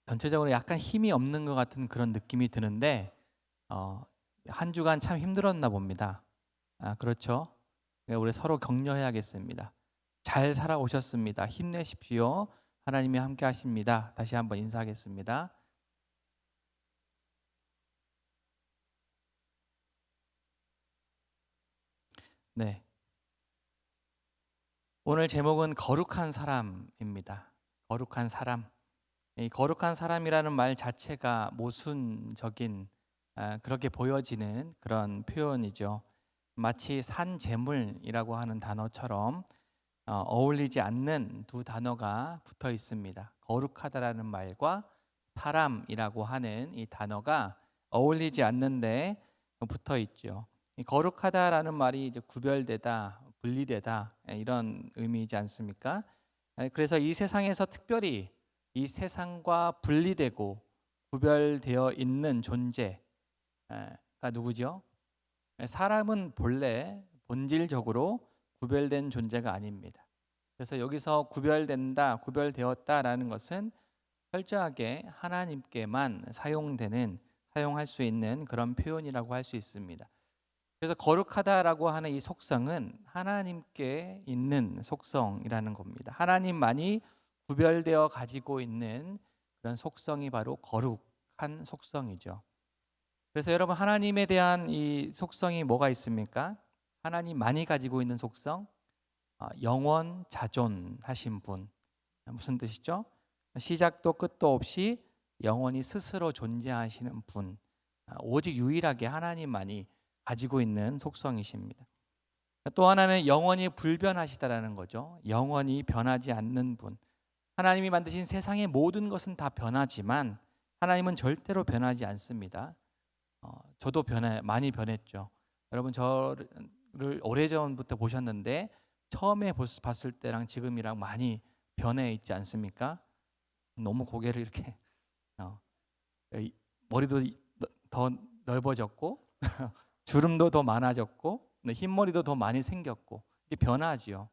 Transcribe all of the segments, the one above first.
전체적으로 약간 힘이 없는 것 같은 그런 느낌이 드는데 한 주간 참 힘들었나 봅니다. 그렇죠? 우리 서로 격려해야겠습니다. 잘 살아오셨습니다. 힘내십시오. 하나님이 함께 하십니다. 다시 한번 인사하겠습니다. 네. 오늘 제목은 거룩한 사람입니다. 거룩한 사람. 이 거룩한 사람이라는 말 자체가 모순적인 그렇게 보여지는 그런 표현이죠. 마치 산재물이라고 하는 단어처럼 어울리지 않는 두 단어가 붙어 있습니다. 거룩하다라는 말과 사람이라고 하는 이 단어가 어울리지 않는데 붙어 있죠. 이 거룩하다라는 말이 이제 구별되다, 분리되다 이런 의미이지 않습니까? 그래서 이 세상에서 특별히 이 세상과 분리되고 구별되어 있는 존재가 누구죠? 사람은 본래 본질적으로 구별된 존재가 아닙니다. 그래서 여기서 구별된다, 구별되었다라는 것은 철저하게 하나님께만 사용할 수 있는 그런 표현이라고 할 수 있습니다. 그래서 거룩하다라고 하는 이 속성은 하나님께 있는 속성이라는 겁니다. 하나님만이 구별되어 가지고 있는 그런 속성이 바로 거룩한 속성이죠. 그래서 여러분 하나님에 대한 이 속성이 뭐가 있습니까? 하나님만이 가지고 있는 속성, 영원 자존하신 분. 무슨 뜻이죠? 시작도 끝도 없이 영원히 스스로 존재하시는 분. 오직 유일하게 하나님만이 가지고 있는 속성이십니다. 또 하나는 영원히 불변하시다라는 거죠. 영원히 변하지 않는 분. 하나님이 만드신 세상의 모든 것은 다 변하지만 하나님은 절대로 변하지 않습니다. 저도 많이 변했죠. 여러분 저를 오래전부터 보셨는데 처음에 봤을 때랑 지금이랑 많이 변해 있지 않습니까? 너무 고개를 이렇게 어, 머리도 더 넓어졌고 주름도 더 많아졌고 흰머리도 더 많이 생겼고 이게 변하지요.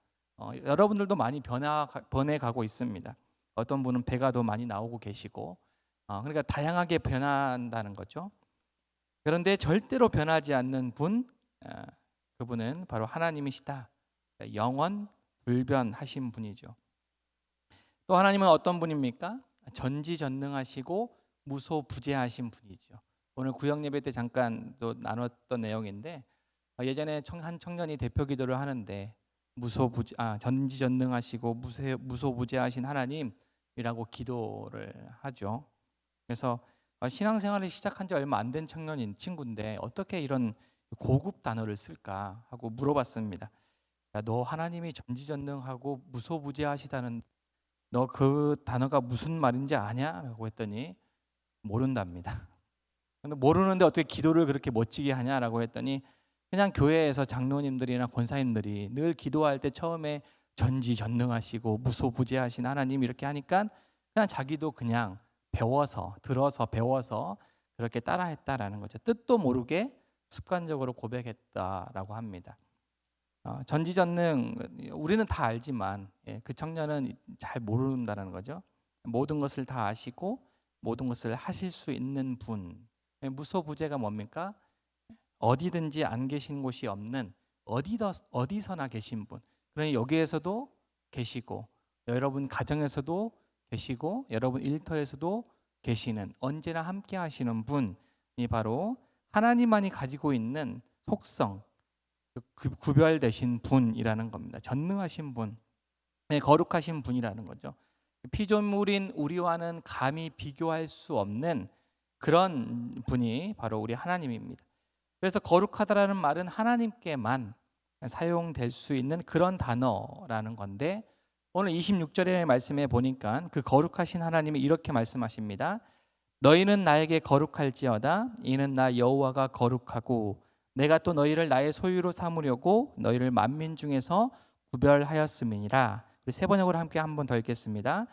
여러분들도 많이 변해가고 있습니다. 어떤 분은 배가 더 많이 나오고 계시고 그러니까 다양하게 변한다는 거죠. 그런데 절대로 변하지 않는 분, 그분은 바로 하나님이시다. 영원 불변하신 분이죠. 또 하나님은 어떤 분입니까? 전지전능하시고 무소부재하신 분이죠. 오늘 구역 예배 때 잠깐 또 나눴던 내용인데 예전에 한 청년이 대표 기도를 하는데 전지전능하시고 무소부재하신 하나님이라고 기도를 하죠. 그래서 신앙생활을 시작한 지 얼마 안 된 청년인 친구인데 어떻게 이런 고급 단어를 쓸까 하고 물어봤습니다. 야, 너 하나님이 전지전능하고 무소부재하시다는 너 그 단어가 무슨 말인지 아냐? 라고 했더니 모른답니다. 근데 모르는데 어떻게 기도를 그렇게 멋지게 하냐라고 했더니 그냥 교회에서 장로님들이나 권사님들이 늘 기도할 때 처음에 전지전능하시고 무소부재하신 하나님 이렇게 하니까 그냥 자기도 그냥 들어서 배워서 그렇게 따라했다라는 거죠. 뜻도 모르게 습관적으로 고백했다라고 합니다. 전지전능 우리는 다 알지만 그 청년은 잘 모른다는 거죠. 모든 것을 다 아시고 모든 것을 하실 수 있는 분. 무소부재가 뭡니까? 어디든지 안 계신 곳이 없는 어디서나 계신 분. 그러니 여기에서도 계시고 여러분 가정에서도 계시고 여러분 일터에서도 계시는 언제나 함께 하시는 분이 바로 하나님만이 가지고 있는 속성, 구별되신 분이라는 겁니다. 전능하신 분, 거룩하신 분이라는 거죠. 피조물인 우리와는 감히 비교할 수 없는 그런 분이 바로 우리 하나님입니다. 그래서 거룩하다라는 말은 하나님께만 사용될 수 있는 그런 단어라는 건데 오늘 26절의 말씀에 보니까 그 거룩하신 하나님이 이렇게 말씀하십니다. 너희는 나에게 거룩할지어다 이는 나 여호와가 거룩하고 내가 또 너희를 나의 소유로 삼으려고 너희를 만민 중에서 구별하였음이니라. 세 번역으로 함께 한 번 더 읽겠습니다.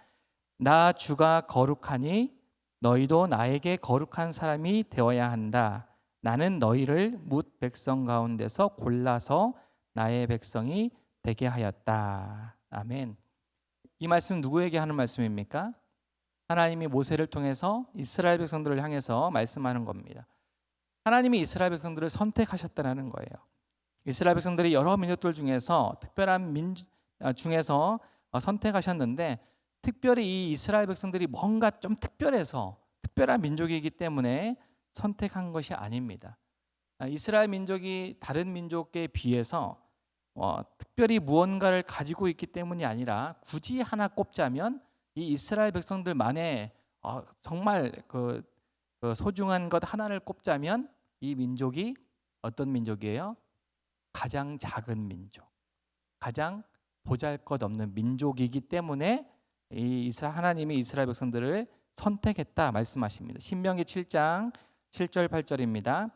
나 주가 거룩하니 너희도 나에게 거룩한 사람이 되어야 한다. 나는 너희를 뭇 백성 가운데서 골라서 나의 백성이 되게 하였다. 아멘. 이 말씀 누구에게 하는 말씀입니까? 하나님이 모세를 통해서 이스라엘 백성들을 향해서 말씀하는 겁니다. 하나님이 이스라엘 백성들을 선택하셨다는 거예요. 이스라엘 백성들이 여러 민족들 중에서 특별한 중에서 선택하셨는데, 특별히 이 이스라엘 백성들이 뭔가 좀 특별해서 특별한 민족이기 때문에 선택한 것이 아닙니다. 이스라엘 민족이 다른 민족에 비해서 특별히 무언가를 가지고 있기 때문이 아니라, 굳이 하나 꼽자면 이 이스라엘 백성들만의 정말 그 소중한 것 하나를 꼽자면, 이 민족이 어떤 민족이에요? 가장 작은 민족, 가장 보잘것없는 민족이기 때문에 하나님이 이스라엘 백성들을 선택했다 말씀하십니다. 신명기 7장 7절 8절입니다.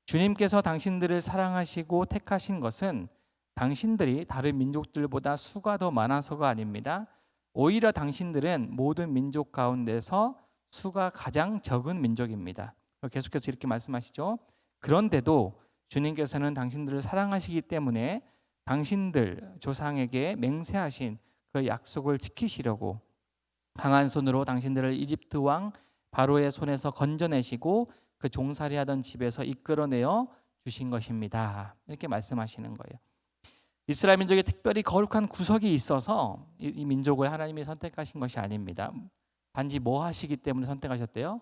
주님께서 당신들을 사랑하시고 택하신 것은 당신들이 다른 민족들보다 수가 더 많아서가 아닙니다. 오히려 당신들은 모든 민족 가운데서 수가 가장 적은 민족입니다. 계속해서 이렇게 말씀하시죠. 그런데도 주님께서는 당신들을 사랑하시기 때문에 당신들 조상에게 맹세하신 그 약속을 지키시려고 강한 손으로 당신들을 이집트 왕 바로의 손에서 건져내시고 그 종살이하던 집에서 이끌어내어 주신 것입니다. 이렇게 말씀하시는 거예요. 이스라엘 민족에 특별히 거룩한 구석이 있어서 이 민족을 하나님이 선택하신 것이 아닙니다. 단지 뭐 하시기 때문에 선택하셨대요?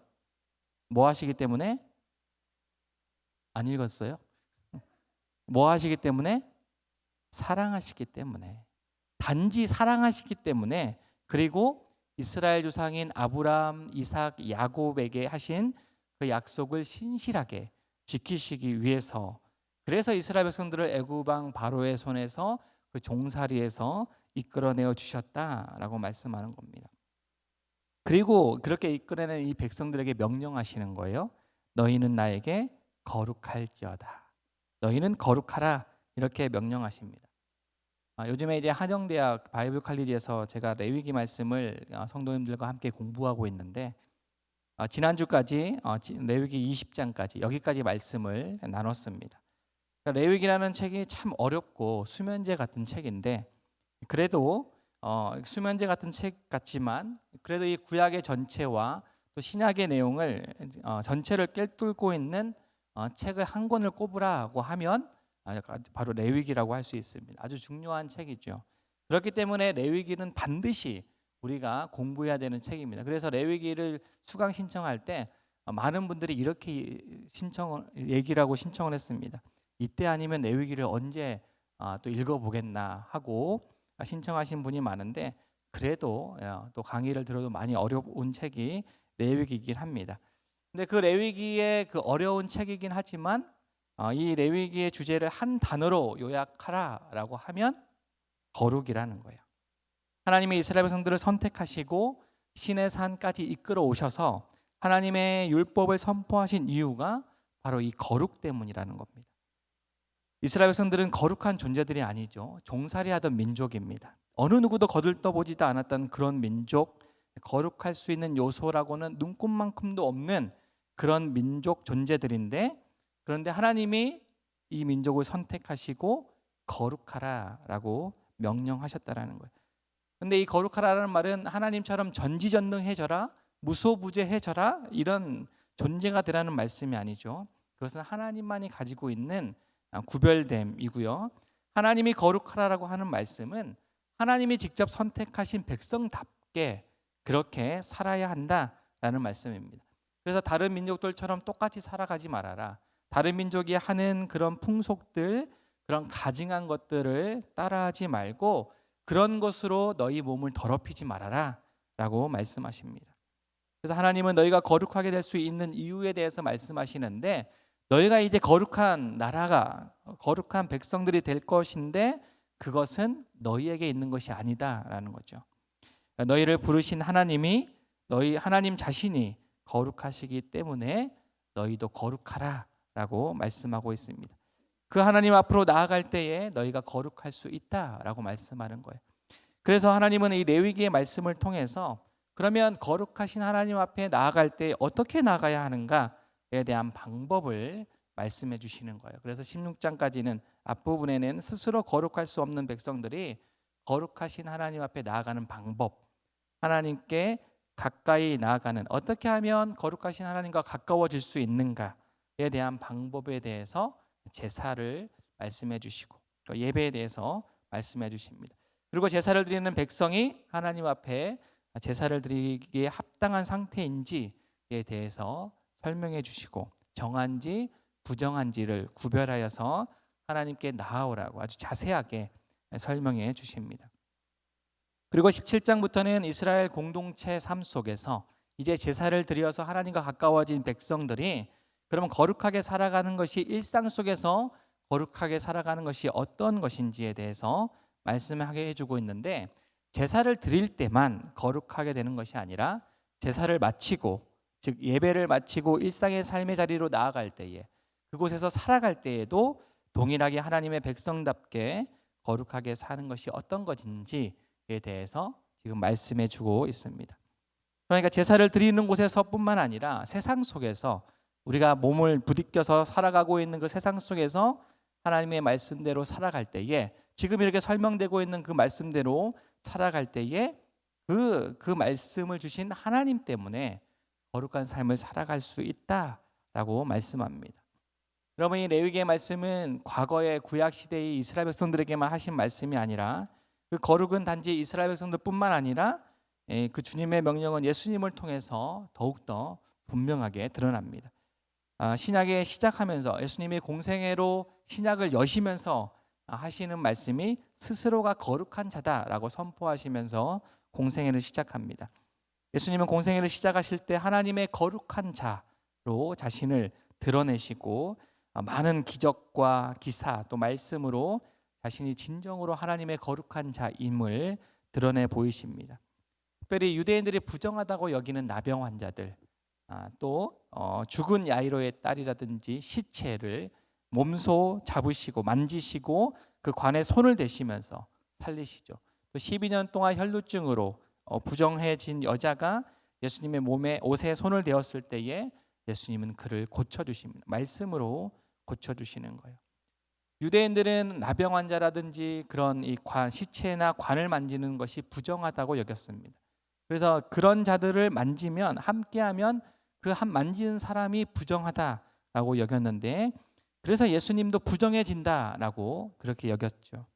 뭐 하시기 때문에? 안 읽었어요? 뭐 하시기 때문에? 사랑하시기 때문에. 단지 사랑하시기 때문에, 그리고 이스라엘 조상인 아브라함, 이삭, 야곱에게 하신 그 약속을 신실하게 지키시기 위해서, 그래서 이스라엘 백성들을 애굽 왕 바로의 손에서 그 종살이에서 이끌어내어 주셨다라고 말씀하는 겁니다. 그리고 그렇게 이끌어낸 이 백성들에게 명령하시는 거예요. 너희는 나에게 거룩할지어다. 너희는 거룩하라. 이렇게 명령하십니다. 요즘에 이제 한영대학 바이블 칼리지에서 제가 레위기 말씀을 성도님들과 함께 공부하고 있는데, 지난주까지 레위기 20장까지 여기까지 말씀을 나눴습니다. 그러니까 레위기라는 책이 참 어렵고 수면제 같은 책인데, 그래도 수면제 같은 책 같지만 그래도 이 구약의 전체와 또 신약의 내용을 전체를 꿰뚫고 있는 책을 한 권을 꼽으라고 하면 바로 레위기라고 할 수 있습니다. 아주 중요한 책이죠. 그렇기 때문에 레위기는 반드시 우리가 공부해야 되는 책입니다. 그래서 레위기를 수강 신청할 때 많은 분들이 이렇게 얘기를 하고 신청을 했습니다. 이때 아니면 레위기를 언제 또 읽어보겠나 하고 신청하신 분이 많은데, 그래도 또 강의를 들어도 많이 어려운 책이 레위기이긴 합니다. 근데 그 레위기의 그 어려운 책이긴 하지만 이 레위기의 주제를 한 단어로 요약하라라고 하면 거룩이라는 거예요. 하나님이 이스라엘 백성들을 선택하시고 신의 산까지 이끌어 오셔서 하나님의 율법을 선포하신 이유가 바로 이 거룩 때문이라는 겁니다. 이스라엘 백성들은 거룩한 존재들이 아니죠. 종살이하던 민족입니다. 어느 누구도 거들떠보지도 않았던 그런 민족, 거룩할 수 있는 요소라고는 눈꼽만큼도 없는 그런 민족 존재들인데, 그런데 하나님이 이 민족을 선택하시고 거룩하라라고 명령하셨다라는 거예요. 근데 이 거룩하라는 말은 하나님처럼 전지전능해져라, 무소부재해져라 이런 존재가 되라는 말씀이 아니죠. 그것은 하나님만이 가지고 있는 구별됨이고요. 하나님이 거룩하라라고 하는 말씀은 하나님이 직접 선택하신 백성답게 그렇게 살아야 한다라는 말씀입니다. 그래서 다른 민족들처럼 똑같이 살아가지 말아라. 다른 민족이 하는 그런 풍속들, 그런 가증한 것들을 따라하지 말고 그런 것으로 너희 몸을 더럽히지 말아라 라고 말씀하십니다. 그래서 하나님은 너희가 거룩하게 될 수 있는 이유에 대해서 말씀하시는데, 너희가 이제 거룩한 나라가, 거룩한 백성들이 될 것인데 그것은 너희에게 있는 것이 아니다라는 거죠. 너희를 부르신 하나님이, 너희 하나님 자신이 거룩하시기 때문에 너희도 거룩하라라고 말씀하고 있습니다. 그 하나님 앞으로 나아갈 때에 너희가 거룩할 수 있다라고 말씀하는 거예요. 그래서 하나님은 이 레위기의 말씀을 통해서 그러면 거룩하신 하나님 앞에 나아갈 때 어떻게 나가야 하는가에 대한 방법을 말씀해 주시는 거예요. 그래서 16장까지는 앞부분에는 스스로 거룩할 수 없는 백성들이 거룩하신 하나님 앞에 나아가는 방법, 하나님께 가까이 나아가는, 어떻게 하면 거룩하신 하나님과 가까워질 수 있는가에 대한 방법에 대해서 제사를 말씀해 주시고 또 예배에 대해서 말씀해 주십니다. 그리고 제사를 드리는 백성이 하나님 앞에 제사를 드리기에 합당한 상태인지에 대해서 설명해 주시고 정한지 부정한지를 구별하여서 하나님께 나아오라고 아주 자세하게 설명해 주십니다. 그리고 17장부터는 이스라엘 공동체 삶 속에서 이제 제사를 드려서 하나님과 가까워진 백성들이 그러면 거룩하게 살아가는 것이 일상 속에서 거룩하게 살아가는 것이 어떤 것인지에 대해서 말씀하게 해주고 있는데, 제사를 드릴 때만 거룩하게 되는 것이 아니라 제사를 마치고, 즉 예배를 마치고 일상의 삶의 자리로 나아갈 때에, 그곳에서 살아갈 때에도 동일하게 하나님의 백성답게 거룩하게 사는 것이 어떤 것인지에 대해서 지금 말씀해 주고 있습니다. 그러니까 제사를 드리는 곳에서뿐만 아니라 세상 속에서 우리가 몸을 부딪혀서 살아가고 있는 그 세상 속에서 하나님의 말씀대로 살아갈 때에, 지금 이렇게 설명되고 있는 그 말씀대로 살아갈 때에 그 말씀을 주신 하나님 때문에 거룩한 삶을 살아갈 수 있다라고 말씀합니다. 여러분, 이 레위기의 말씀은 과거의 구약 시대의 이스라엘 백성들에게만 하신 말씀이 아니라 그 거룩은 단지 이스라엘 백성들뿐만 아니라 그 주님의 명령은 예수님을 통해서 더욱더 분명하게 드러납니다. 신약에 시작하면서 예수님이 공생애로 신약을 여시면서 하시는 말씀이 스스로가 거룩한 자다라고 선포하시면서 공생애를 시작합니다. 예수님은 공생애를 시작하실 때 하나님의 거룩한 자로 자신을 드러내시고 많은 기적과 기사 또 말씀으로 자신이 진정으로 하나님의 거룩한 자임을 드러내 보이십니다. 특별히 유대인들이 부정하다고 여기는 나병 환자들, 또 죽은 야이로의 딸이라든지 시체를 몸소 잡으시고 만지시고 그 관에 손을 대시면서 살리시죠. 또 12년 동안 혈루증으로 부정해진 여자가 예수님의 몸에 옷에 손을 대었을 때에 예수님은 그를 고쳐주십니다. 말씀으로 고쳐주시는 거예요. 유대인들은 나병 환자라든지 그런 이 시체나 관을 만지는 것이 부정하다고 여겼습니다. 그래서 그런 자들을 만지면, 함께하면 그 한 만지는 사람이 부정하다라고 여겼는데, 그래서 예수님도 부정해진다라고 그렇게 여겼죠.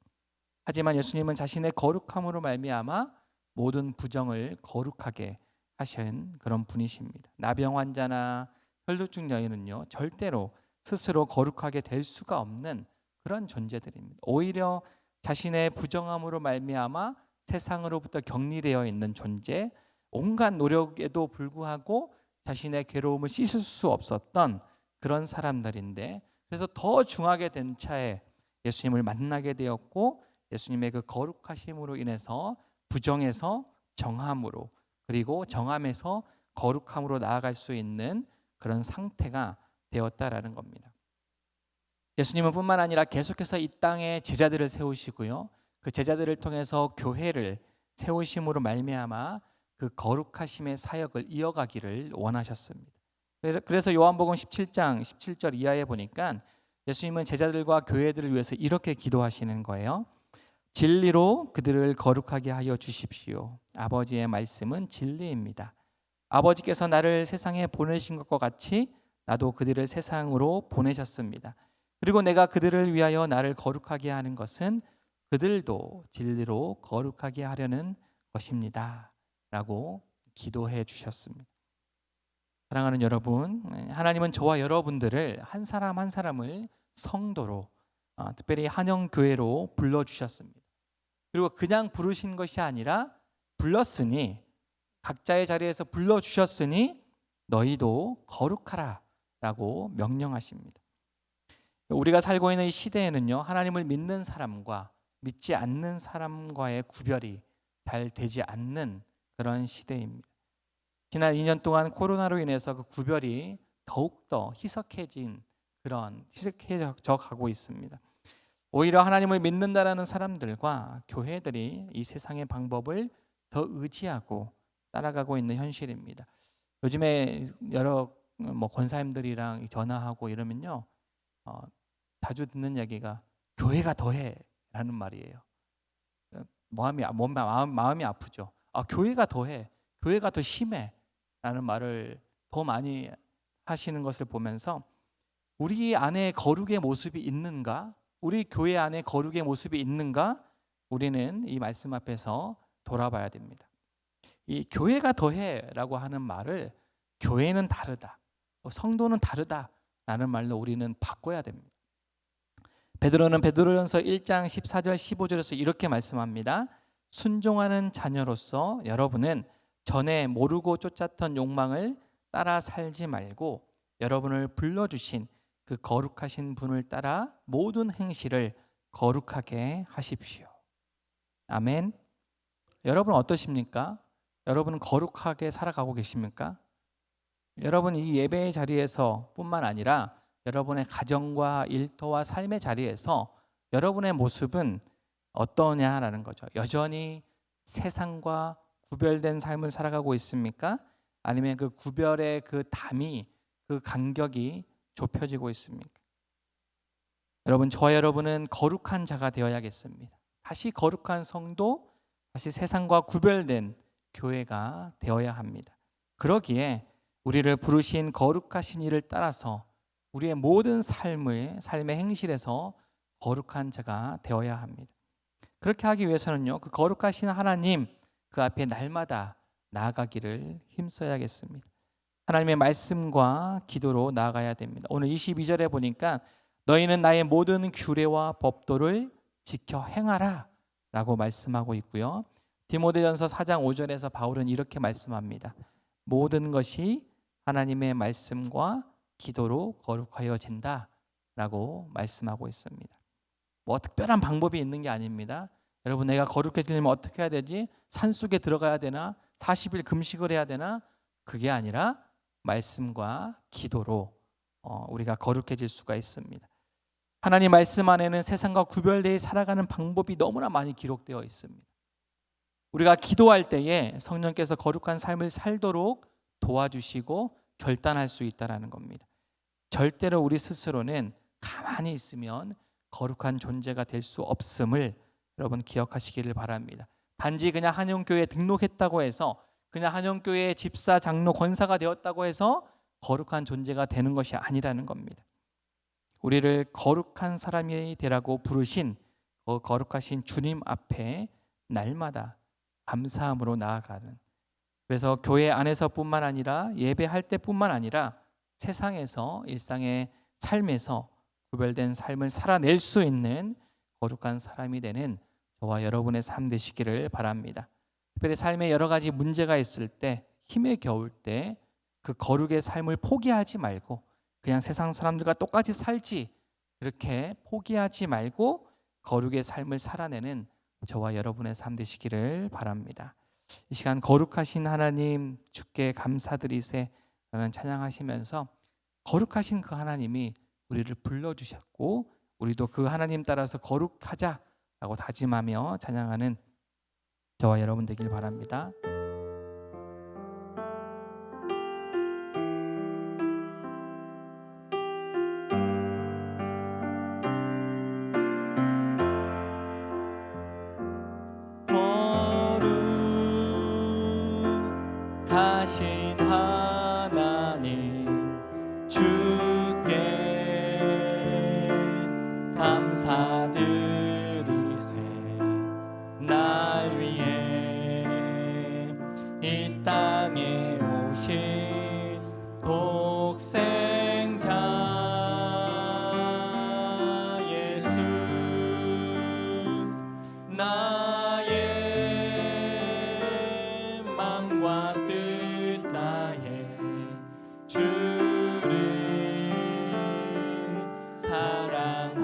하지만 예수님은 자신의 거룩함으로 말미암아 모든 부정을 거룩하게 하신 그런 분이십니다. 나병 환자나 혈루증 여인은요, 절대로 스스로 거룩하게 될 수가 없는 그런 존재들입니다. 오히려 자신의 부정함으로 말미암아 세상으로부터 격리되어 있는 존재, 온갖 노력에도 불구하고 자신의 괴로움을 씻을 수 없었던 그런 사람들인데, 그래서 더 중하게 된 차에 예수님을 만나게 되었고, 예수님의 그 거룩하심으로 인해서 부정에서 정함으로, 그리고 정함에서 거룩함으로 나아갈 수 있는 그런 상태가 되었다라는 겁니다. 예수님은 뿐만 아니라 계속해서 이 땅에 제자들을 세우시고요, 그 제자들을 통해서 교회를 세우심으로 말미암아 그 거룩하심의 사역을 이어가기를 원하셨습니다. 그래서 요한복음 17장 17절 이하에 보니까 예수님은 제자들과 교회들을 위해서 이렇게 기도하시는 거예요. 진리로 그들을 거룩하게 하여 주십시오. 아버지의 말씀은 진리입니다. 아버지께서 나를 세상에 보내신 것과 같이 나도 그들을 세상으로 보내셨습니다. 그리고 내가 그들을 위하여 나를 거룩하게 하는 것은 그들도 진리로 거룩하게 하려는 것입니다. 라고 기도해 주셨습니다. 사랑하는 여러분, 하나님은 저와 여러분들을 한 사람 한 사람을 성도로, 특별히 한영교회로 불러주셨습니다. 그리고 그냥 부르신 것이 아니라 불렀으니, 각자의 자리에서 불러주셨으니 너희도 거룩하라 라고 명령하십니다. 우리가 살고 있는 이 시대에는요, 하나님을 믿는 사람과 믿지 않는 사람과의 구별이 잘 되지 않는 그런 시대입니다. 지난 2년 동안 코로나로 인해서 그 구별이 더욱더 희석해져 가고 있습니다. 오히려 하나님을 믿는다라는 사람들과 교회들이 이 세상의 방법을 더 의지하고 따라가고 있는 현실입니다. 요즘에 여러 권사님들이랑 전화하고 이러면요, 자주 듣는 얘기가 교회가 더해라는 말이에요. 마음이 아프죠. 교회가 더해. 교회가 더 심해 라는 말을 더 많이 하시는 것을 보면서 우리 안에 거룩의 모습이 있는가? 우리 교회 안에 거룩의 모습이 있는가? 우리는 이 말씀 앞에서 돌아봐야 됩니다. 이 교회가 더해라고 하는 말을 교회는 다르다, 성도는 다르다라는 말로 우리는 바꿔야 됩니다. 베드로는 베드로전서 1장 14절 15절에서 이렇게 말씀합니다. 순종하는 자녀로서 여러분은 전에 모르고 쫓았던 욕망을 따라 살지 말고 여러분을 불러주신 그 거룩하신 분을 따라 모든 행실을 거룩하게 하십시오. 아멘. 여러분 어떠십니까? 여러분은 거룩하게 살아가고 계십니까? 여러분 이 예배의 자리에서 뿐만 아니라 여러분의 가정과 일터와 삶의 자리에서 여러분의 모습은 어떠냐라는 거죠. 여전히 세상과 구별된 삶을 살아가고 있습니까? 아니면 그 구별의 그 담이, 그 간격이 좁혀지고 있습니까? 여러분, 저와 여러분은 거룩한 자가 되어야겠습니다. 다시 거룩한 성도, 다시 세상과 구별된 교회가 되어야 합니다. 그러기에 우리를 부르신 거룩하신 이를 따라서 우리의 모든 삶의 행실에서 거룩한 자가 되어야 합니다. 그렇게 하기 위해서는요, 그 거룩하신 하나님 그 앞에 날마다 나아가기를 힘써야겠습니다. 하나님의 말씀과 기도로 나아가야 됩니다. 오늘 22절에 보니까 너희는 나의 모든 규례와 법도를 지켜 행하라 라고 말씀하고 있고요. 디모데전서 4장 5절에서 바울은 이렇게 말씀합니다. 모든 것이 하나님의 말씀과 기도로 거룩하여진다 라고 말씀하고 있습니다. 뭐 특별한 방법이 있는 게 아닙니다. 여러분, 내가 거룩해지려면 어떻게 해야 되지? 산속에 들어가야 되나? 40일 금식을 해야 되나? 그게 아니라 말씀과 기도로 우리가 거룩해질 수가 있습니다. 하나님 말씀 안에는 세상과 구별되어 살아가는 방법이 너무나 많이 기록되어 있습니다. 우리가 기도할 때에 성령께서 거룩한 삶을 살도록 도와주시고 결단할 수 있다는 겁니다. 절대로 우리 스스로는 가만히 있으면 거룩한 존재가 될 수 없음을 여러분 기억하시기를 바랍니다. 단지 그냥 한영교회에 등록했다고 해서, 그냥 한영교회의 집사, 장로, 권사가 되었다고 해서 거룩한 존재가 되는 것이 아니라는 겁니다. 우리를 거룩한 사람이 되라고 부르신 거룩하신 주님 앞에 날마다 감사함으로 나아가는, 그래서 교회 안에서뿐만 아니라 예배할 때뿐만 아니라 세상에서 일상의 삶에서 구별된 삶을 살아낼 수 있는 거룩한 사람이 되는 저와 여러분의 삶 되시기를 바랍니다. 특별히 삶에 여러 가지 문제가 있을 때, 힘에 겨울 때 그 거룩의 삶을 포기하지 말고 그냥 세상 사람들과 똑같이 살지, 그렇게 포기하지 말고 거룩의 삶을 살아내는 저와 여러분의 삶 되시기를 바랍니다. 이 시간 거룩하신 하나님 주께 감사드리세 라는 찬양하시면서 거룩하신 그 하나님이 우리를 불러주셨고 우리도 그 하나님 따라서 거룩하자라고 다짐하며 찬양하는 저와 여러분 되길 바랍니다. 거룩하신 하나님 주께 감사드리세. 날 위해 이 땅에 오신 독생자 예수, 나의 맘과 뜻 다해 주를 사랑합니다.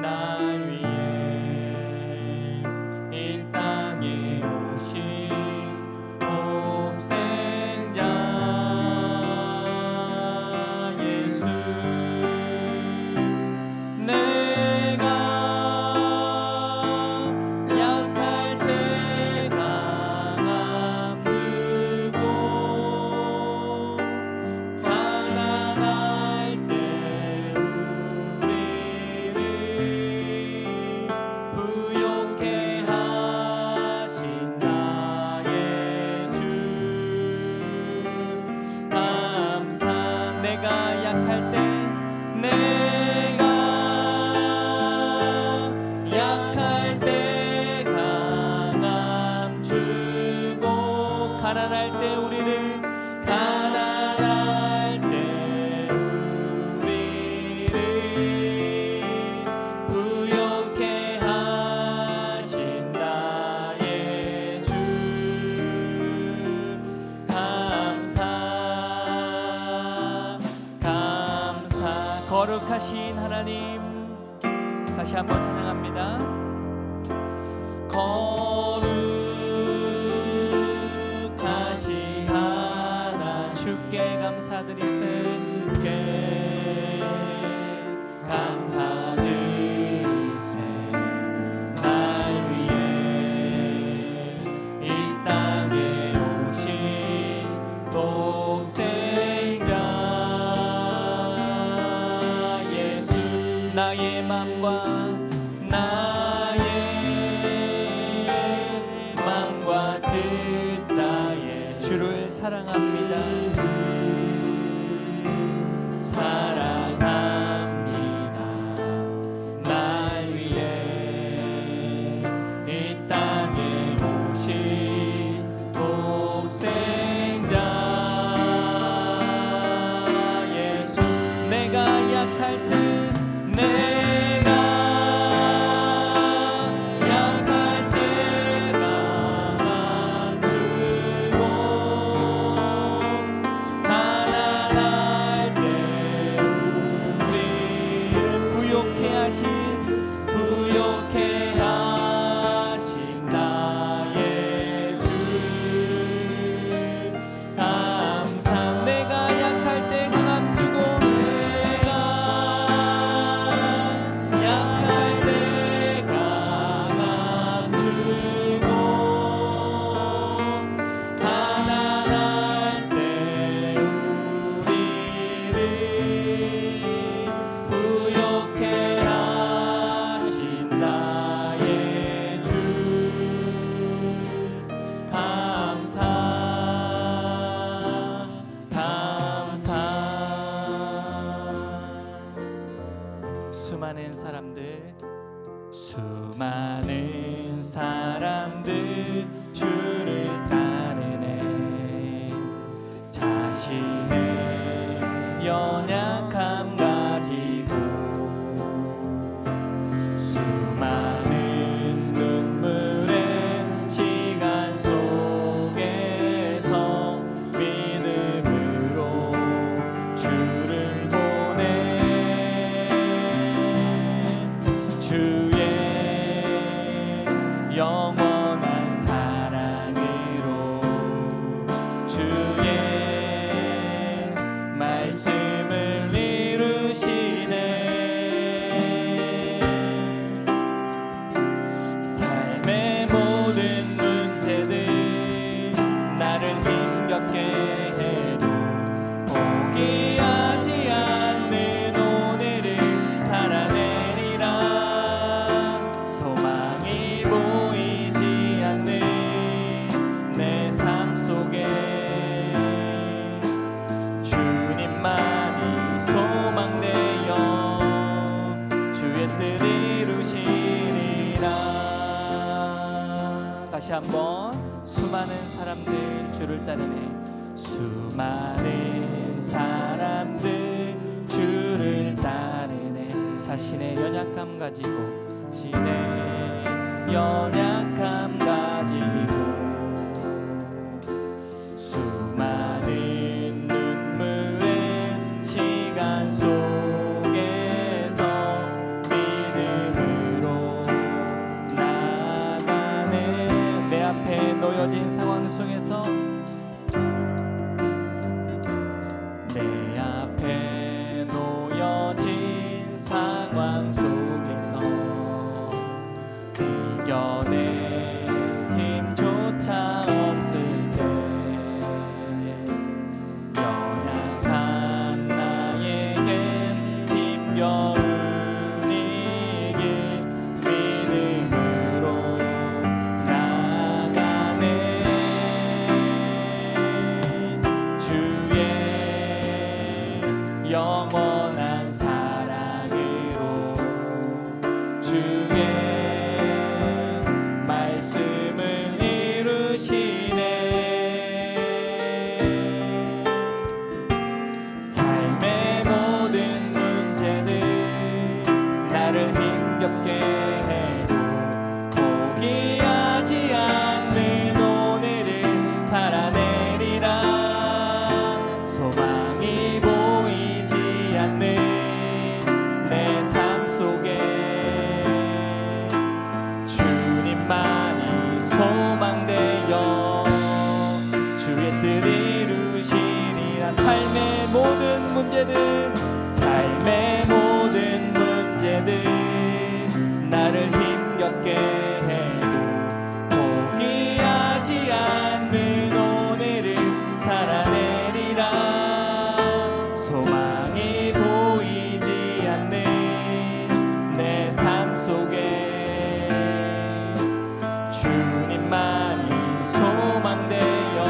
날 위해 이 땅에 오신 독생자 예수, 내가 약할 때가 가난할 때 우리를 부욕해 하신 나의 주 감사 거룩하신 하나님 다시 한번 찬양합니다. 거룩하신 하나 주께 감사드리세 감사드리세 날 위해 이 땅에 오신 독생자 예수 나의 맘과 뜻 다해 주를 사랑합니다. 사랑합니다. 날 위해 이 땅에 오신 독생자 예수 내가 약할 때 부욕해 하신 나의 주 감사 내가 약할 때 강함 주고 내가 약할 때 강함 주고 가난할 때 우리를 부욕해 나의 주 감사 수많은 사람들 주를 따르네 자신의 연약함 가지고 수많은 눈물의 시간 속에서 믿음으로 주를 보내 주의 영원한 사랑으로 주의 말씀을 이루시네 삶의 모든 문제들 나를 힘겹게 해도 포기하지 않는 오늘을 살아내리라 소망이 보이지 않는 내 삶 속에 주님만이 소망되어 주의 뜻 이루시리라 다시 한번 수많은 사람들 주를 따르네 수많은 사람들 주를 따르네 자신의 연약함 가지고 자신의 연약함 가지고 수많은 눈물의 시간 속에서 믿음으로 나아가네 내 앞에 놓여진 상황 속에서 내 앞에 놓여진 상황 속에서 이겨낼 힘조차 없을 때 연약한 나에겐 힘겨운 이길 믿음으로 나아가네 삶의 모든 문제들, 삶의 모든 문제들 나를 힘겹게 해도 포기하지 않는 오늘을 살아내리라. 소망이 보이지 않는 내 삶 속에 주님만이 소망되어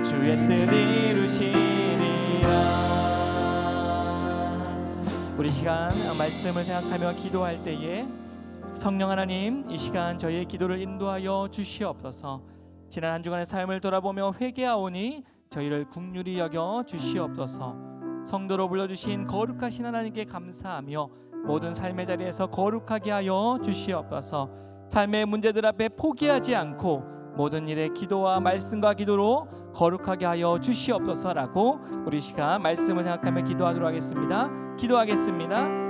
주의 뜻 이루시리라. 우리 시간 말씀을 생각하며 기도할 때에 성령 하나님, 이 시간 저희의 기도를 인도하여 주시옵소서. 지난 한 주간의 삶을 돌아보며 회개하오니 저희를 긍휼히 여겨 주시옵소서. 성도로 불러주신 거룩하신 하나님께 감사하며 모든 삶의 자리에서 거룩하게 하여 주시옵소서. 삶의 문제들 앞에 포기하지 않고 모든 일에 기도와 말씀과 기도로 거룩하게 하여 주시옵소서라고 우리 시간 말씀을 생각하며 기도하도록 하겠습니다. 기도하겠습니다.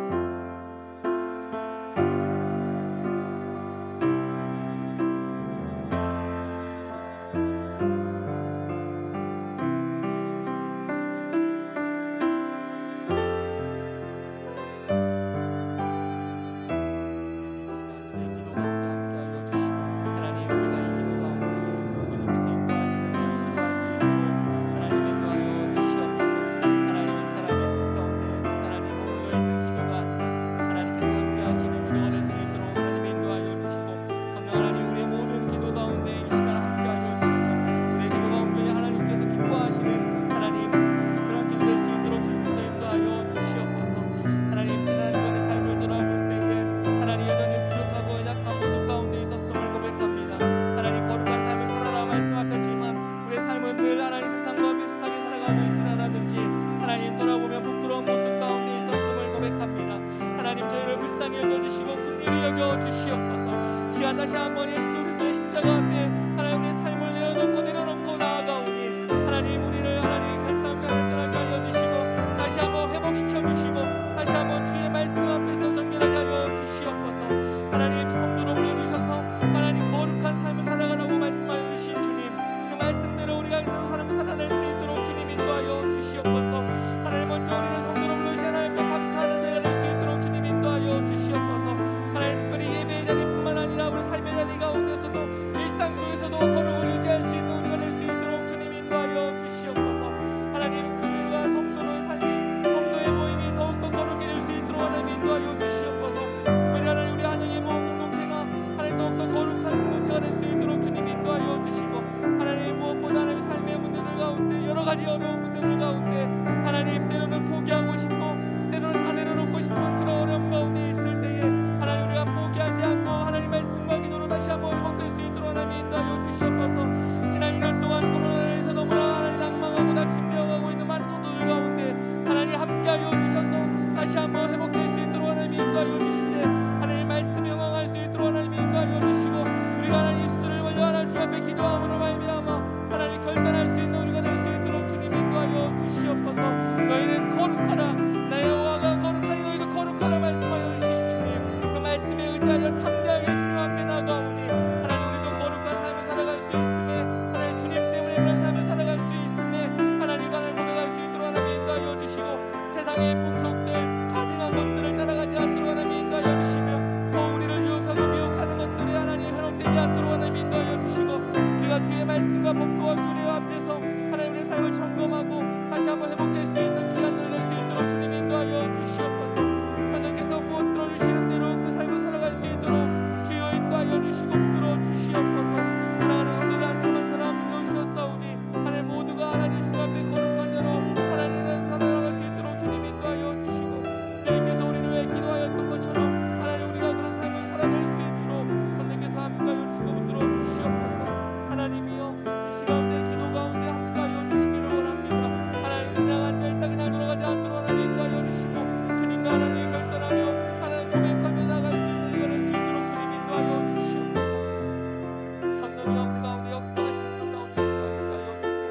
시간 다시 한번 예수 그리스도의 십자가 앞에 하나님 우리의 삶을 내려놓고 나아가오니 하나님 우리를 하나님 갈등하게 하여 주시고 다시 한번 회복시켜 주시고 다시 한번 주의 말씀 앞에서 정결하게 하여 주시옵소서. 하나님 성도로 불러주셔서 하나님 거룩한 삶을 살아가라고 말씀하여 주신 주님, 그 말씀대로 우리가 삶을 살아낼 수 있도록 주님 인도하여 주시옵소서. 하나님 먼저 우리는 성도로 불러주신 하나님께 감사하는 자가 될 수 있도록 주님 인도하여 주시옵소서. 하나님 특별히 예배의 자리뿐만 아니라 우리 삶의 자리 가운데서도 일상 속에서도 거룩을 유지할 수 있는 우리가 될 수 있도록 주님 인도하여 주시옵소서. 하나님 그와 성도의 삶이 성도의 모임이 더욱더 거룩해질 수 있도록 하나님 인도하여 주시옵소서. 특별히 하나님 우리 한영의 모임 공동체가 하나님 더욱더 거룩한 공동체가 될 수 있도록 주님 인도하여 주시고 하나님 무엇보다 하나님 삶의 문제들 가운데 여러 가지 어려운 문제들 가운데 하나님 때로는 포기하고 싶고 때로는 다 내려놓고 싶은 그런 어려움 가운데 있을 때에 하나님 우리가 포기하지 않고 하나님 말씀과 기도로 다시 한번 회복될 수 있도록 하나님 인도하여 주시옵소서. 지난 2년 동안 코로나에서 너무나 하나님 낭망하고 낙심되어가고 있는 많은 성도들 가운데 하나님 함께하여 주셔서 다시 한번 회복될 수 있도록 하나님 인도하여 주시되 하나님 말씀 영광할 수 있도록 하나님 인도하여 주시고 우리가 하나님 입술을 벌려 하나님 주 앞에 기도함으로 말미암아 하나님 결단할 수 있는 우리가 될 수 있도록 주님 인도하여 주시옵소서. 너희는 거룩하라 나의 여호와가 거룩하니 너희도 거룩하라 말씀하여 주신 주님, 그 말씀에 의지하여 담대하게 주님 앞에 나가오니 하나님 우리도 거룩한 삶을 살아갈 수 있음에 하나님 주님 때문에 그런 삶을 살아갈 수 있음에 하나님 하나님 고백할 수 있도록 하나님 인도하여 주시고 세상의 풍속들 가증한 것들을 따라가지 않도록 하나님 인도하여 주시며 우리를 유혹하고 미혹하는 것들이 하나님 현혹되지 않도록 하나님 인도하여 주시고 우리가 주의 말씀과 법도와 주례 앞에서 하나님 우리의 삶을 점검하고 다시 한번 회복될 수 있는 기간을 낼 수 있도록 주님 인도하여 주시옵소서. 하나님께서 부어들어 주시는 대로 그 삶을 살아갈 수 있도록 주여 인도하여 주시고 붙들어 주시옵소서. 하나님 오늘 한 사람 불러주셨사오니 하나님 모두가 하나님 주 앞에 거룩한 자로 하나님 살아갈 수 있도록 주님 인도하여 주시고 주님께서 우리를 위해 기도하였던 것처럼 하나님 우리가 그런 삶을 살아낼 수 있도록 하나님께서 함께하여 주시고 붙들어 주시옵소서. 하나님이여 이 시간 우리의 기도 가운데 함께하여 주시기를 원합니다. 하나님 그냥 앉아있다 그냥 돌아가지 않도록 하나님 인도하여 주시고 주님과 하나님 결단하며 하나님 고백하며 나갈 수 있는 이가 될 수 있도록 주님 인도하여 주시옵소서. 성령이여 우리 가운데 역사하시는 분 가운데 함께하여 주시고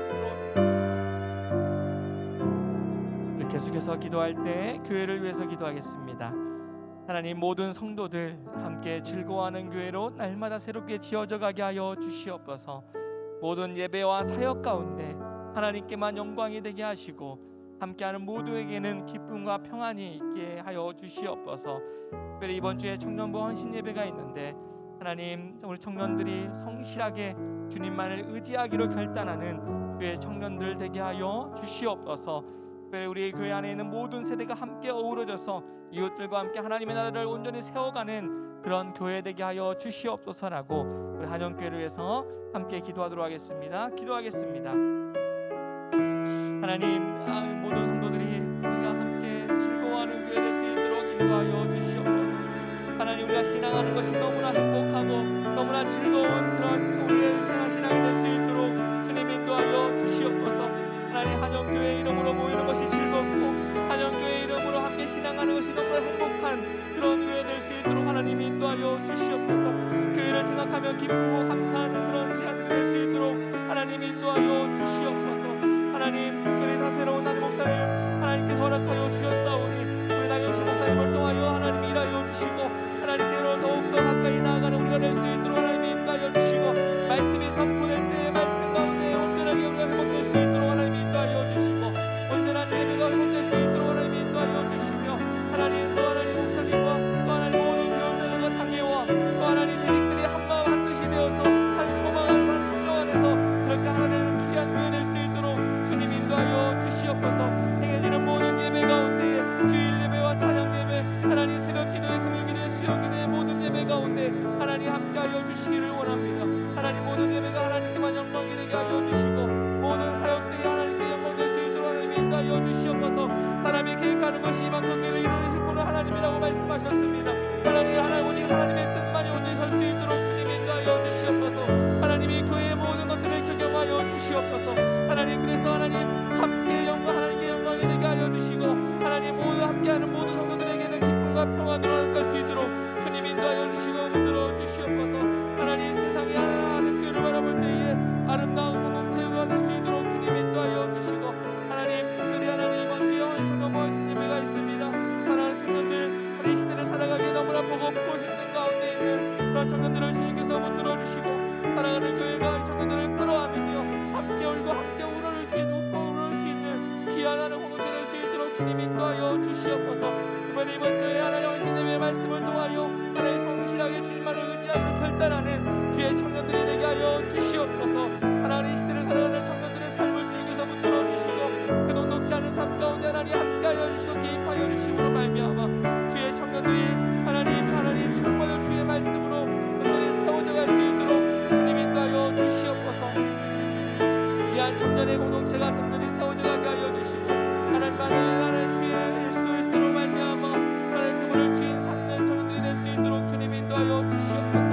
들어주시옵소서. 우리 계속해서 기도할 때 교회를 위해서 기도하겠습니다. 하나님 모든 성도들 함께 즐거워하는 교회로 날마다 새롭게 지어져 가게 하여 주시옵소서. 모든 예배와 사역 가운데 하나님께만 영광이 되게 하시고 함께하는 모두에게는 기쁨과 평안이 있게 하여 주시옵소서. 특별히 이번 주에 청년부 헌신 예배가 있는데 하나님, 우리 청년들이 성실하게 주님만을 의지하기로 결단하는 주의 청년들 되게 하여 주시옵소서. 특별히 우리 교회 안에 있는 모든 세대가 함께 어우러져서 이웃들과 함께 하나님의 나라를 온전히 세워가는 그런 교회 되게 하여 주시옵소서라고 우리 한영교회를 위해서 함께 기도하도록 하겠습니다. 기도하겠습니다. 하나님, 모든 성도들이 우리가 함께 즐거워하는 교회 될 수 있도록 인도하여 주시옵소서. 하나님, 우리가 신앙하는 것이 너무나 행복하고 너무나 즐거운 그런 우리의 신앙이 될 수 있도록 주님 인도하여 주시옵소서. 하나님, 한영교회 이름으로 모이는 것이 즐겁고 한영교회 이름으로 함께 신앙하는 것이 너무나 행복한 그런 교회 될 수 있도록 하나님 인도하여 주시옵소서. 교회를 생각하며 기쁘고 감사하는 그런 시간들이 될 수 있도록 하나님 인도하여 주시옵소서. 하나님, 특별히 다새로운 하나님 목사님 하나님께서 허락하여 주셨사오니 우리 나경식 목사님을 통하여 하나님 일하여 주시고 하나님께로 더욱더 가까이 나아가는 우리가 될 수 있도록 하나님 인도하여 주시고 말씀이 선포될 때의 말씀 가운데 온전하게 우리가 회복될 수 있도록 하나님 인도하여 주시고 온전한 예배가 회복될 수 있도록 하나님 인도하여 주시며 하나님, 또 하나님 목사님과 또 하나님 모든 교회자들과 당회와 또 하나님 재직들이 한마음 한뜻이 되어서 한 소망 한 성령 안에서 그렇게 하나님의 귀한 교회 될 수 있도록 주님 인도하여 주시옵소서. 행해지는 모든 예배 가운데 주일 예배와 찬양 예배, 하나님 새벽 기도회, 금요 기도회, 수요 기도회 모든 예배 가운데 하나님 함께하여 주시기를 원합니다. 하나님, 모든 예배가 하나님께만 영광이 되게 하여 주시고 모든 사역들이 하나님께 영광 될 수 있도록 하나님 인도하여 주시옵소서. 사람이 계획하는 것이 이만큼 길을 이루신 분은 하나님이라고 말씀하셨습니다. 하나님, 오직 하나님의 뜻만이 온전히 설 수 있도록 주님 인도하여 주시옵소서. 하나님이 교회의 모든 것들을 경영하여 주시옵소서. 하나님, 그래서 하나님 함께 영광, 하나님께 영광이 되게 하여 주시고 하나님 모두 함께하는 모든 성도들에게는 기쁨과 평안으로 갈 수 있도록 주님 인도하여 주시고 붙들어 주시옵소서. 하나님, 세상이 하나님 교회를 바라볼 때에 아름다운 공동체가 될 수 있도록 주님 인도하여 주시고 하나님, 특별히 하나님 이번 주에 청년부 헌신 예배가 있습니다. 하나님, 청년들 우리 시대를 살아가기 너무나 버겁고 힘든 가운데 있는 그런 청년들을 주님께서 붙들어 주시고 사랑하는 교회가 청년들을 끌어안으며 함께 울고 함께 울어줄 수 있는 귀한 공동체 될 수 있도록 주님 인도하여 주시옵소서. 특별히 이번 주에 하나님 헌신 예배의 말씀을 통하여 하나님 성실하게 주님만을 의지하기로 결단하는 주의 청년들이 되게 하여 주시옵소서. 하나님, 이 시대를 살아가는 청년들의 삶을 주님께서 붙들어 주시고 그 녹록지 않은 삶 가운데 하나님 함께하여 주시고 개입하여 주심으로 말미암아 주의 청년들이 하나님 정말로 주의 말씀으로 든든히 세워져 갈 수 있도록 주님 인도하여 주시옵소서. 귀한 청년의 공동체가 든든히 세워져 가게 하여 주시고 하나님 주의 예수 그리스도로 말미암아 하나님 그분을 주인 삼는 청년들이 될 수 있도록 주님 인도하여 주시옵소서.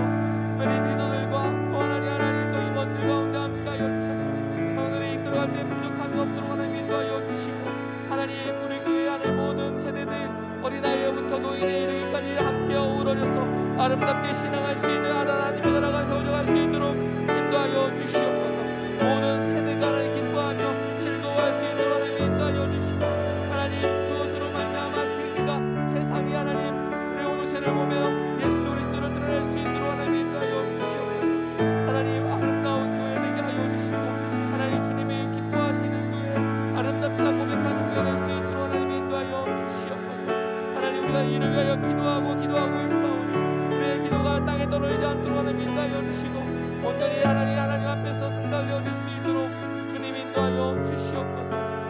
특별히 리더들과 또 하나님 또 임원들 가운데 함께하여 주셔서 청년들이 이끌어갈 때 부족함이 없도록 하나님 인도하여 주시고 하나님, 우리 교회 안에 모든 세대들 어린아이부터 노인에 이르기까지 함께 어우러져서 아름답게 신앙할 수 있는 하나님의 나라가 세워져갈 수 있도록 인도하여 주시옵소서. 모든 세대가 하나님 기뻐하며 즐거워할 수 있도록 하나님 인도하여 주시고 하나님, 그것으로 말미암아 세상이 하나님 우리 오노세를 보며 예수 그리스도를 드러낼 수 있도록 하나님 인도하여 주시옵소서. 하나님, 아름다운 교회 되게 하여 주시고 하나님, 주님이 기뻐하시는 교회, 아름답다 고백하는 교회 될 수 있도록 하나님 인도하여 주시옵소서. 하나님, 우리가 이를 위하여 기도하고 있사오니 우리의 기도가 땅에 떨어지지 않도록 하나님 인도하여 주시고 온전히 하나님 앞에서 상달되어질 수 있도록 주님 인도하여 주시옵소서.